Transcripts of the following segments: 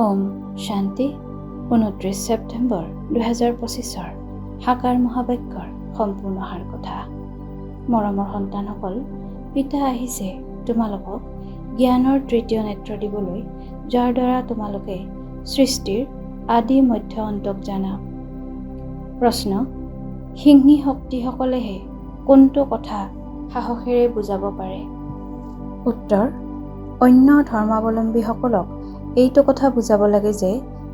ওম শান্তি 29 ছেপ্টেম্বৰ 2025 সাকাৰ মহাবাক্যৰ সম্পূৰ্ণ সাৰ কথা। মৰমৰ সন্তানসকল, পিতা আহিছে তোমালোকক জ্ঞানৰ তৃতীয় নেত্ৰ দিবলৈ, যাৰ দ্বাৰা তোমালোকে সৃষ্টিৰ আদি মধ্য অন্তক জানা। প্ৰশ্ন: সিংহী শক্তিসকলেহে কোনটো কথা সাহসেৰে বুজাব পাৰে? উত্তৰ: অন্য ধৰ্মাৱলম্বীসকলক এইটো কথা বুজাব লাগে যে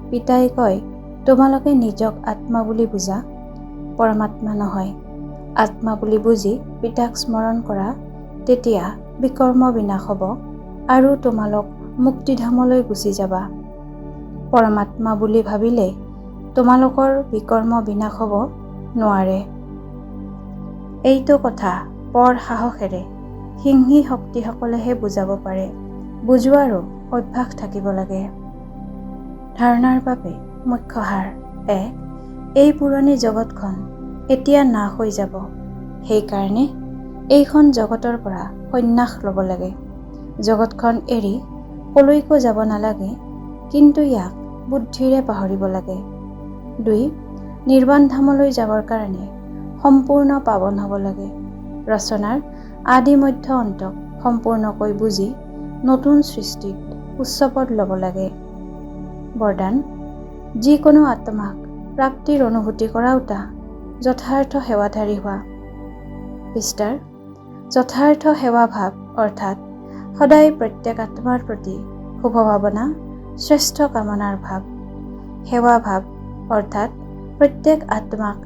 পিতাই কয়, তোমালোকে নিজক আত্মা বুলি বুজা, পৰমাত্মা নহয়। আত্মা বুলি বুজি পিতাক স্মৰণ কৰা, তেতিয়া বিকৰ্ম বিনাশ হ'ব আৰু তোমালোক মুক্তিধামলৈ গুচি যাবা। পৰমাত্মা বুলি ভাবিলে তোমালোকৰ বিকৰ্ম বিনাশ হ'ব নোৱাৰে। এইটো কথা পৰ সাহসেৰে সিংহী শক্তিসকলেহে বুজাব পাৰে। বুজোৱাৰো অভ্যাস থাকিব লাগে। ধাৰণাৰ বাবে মুখ্য সাৰ: 1. এই পুৰণি জগতখন এতিয়া নাশ হৈ যাব, সেইকাৰণে এইখন জগতৰ পৰা সন্ন্যাস ল'ব লাগে। জগতখন এৰি কলৈকো যাব নালাগে, কিন্তু ইয়াক বুদ্ধিৰে পাহৰিব লাগে। 2. নিৰ্বাণ ধামলৈ যাবৰ কাৰণে সম্পূৰ্ণ পাৱন হ'ব লাগে। ৰচনাৰ আদি মধ্য অন্তক সম্পূৰ্ণকৈ বুজি নতুন সৃষ্টিত উচ্চপদ ল'ব লাগে। বৰদান: যিকোনো আত্মাক প্ৰাপ্তিৰ অনুভূতি কৰাওঁতা যথাৰ্থ সেৱাধাৰী হোৱা। বিস্তাৰ: যথাৰ্থ সেৱা ভাৱ অৰ্থাৎ সদায় প্ৰত্যেক আত্মাৰ প্ৰতি শুভ ভাৱনা, শ্ৰেষ্ঠ কামনাৰ ভাৱ। সেৱা ভাৱ অৰ্থাৎ প্ৰত্যেক আত্মাক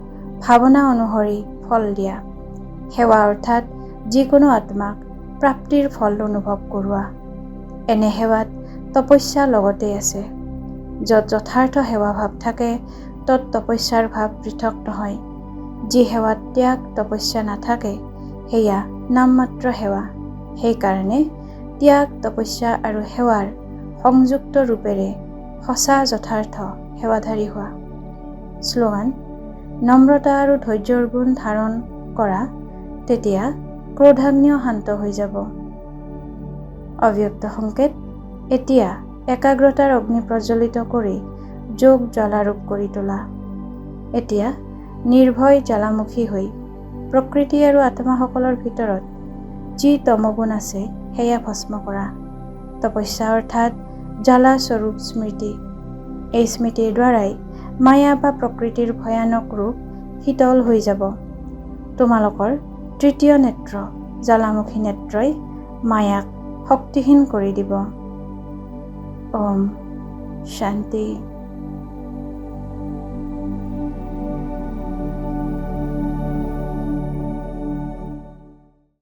ভাৱনা অনুসৰি ফল দিয়া। সেৱা অৰ্থাৎ যিকোনো আত্মাক প্ৰাপ্তিৰ ফল অনুভৱ কৰোৱা। এনে সেৱাত তপস্যা লগতে আছে। য'ত যথাৰ্থ সেৱা ভাৱ থাকে, তত তপস্যাৰ ভাৱ পৃথক নহয়। যি সেৱাত ত্যাগ তপস্যা নাথাকে, সেয়া নামমাত্ৰ সেৱা। সেইকাৰণে ত্যাগ তপস্যা আৰু সেৱাৰ সংযুক্ত ৰূপেৰে সঁচা যথাৰ্থ সেৱাধাৰী হোৱা। শ্লোগান: নম্ৰতা আৰু ধৈৰ্যৰ গুণ ধাৰণ কৰা, তেতিয়া ক্ৰোধাগ্নি শান্ত হৈ যাব। অব্যক্ত সংকেত: এতিয়া একাগ্ৰতাৰ অগ্নি প্ৰজ্বলিত কৰি যোগ জ্বালাৰূপ কৰি তোলা। এতিয়া নিৰ্ভয় জ্বালামুখী হৈ প্ৰকৃতি আৰু আত্মাসকলৰ ভিতৰত যি তমগুণ আছে সেয়া ভস্ম কৰা। তপস্যা অৰ্থাৎ জ্বালা স্বৰূপ স্মৃতি। এই স্মৃতিৰ দ্বাৰাই মায়া বা প্ৰকৃতিৰ ভয়ানক ৰূপ শীতল হৈ যাব। তোমালোকৰ তৃতীয় নেত্ৰ জ্বালামুখী নেত্ৰই মায়াক শক্তিহীন কৰি দিব। ওম শান্তি।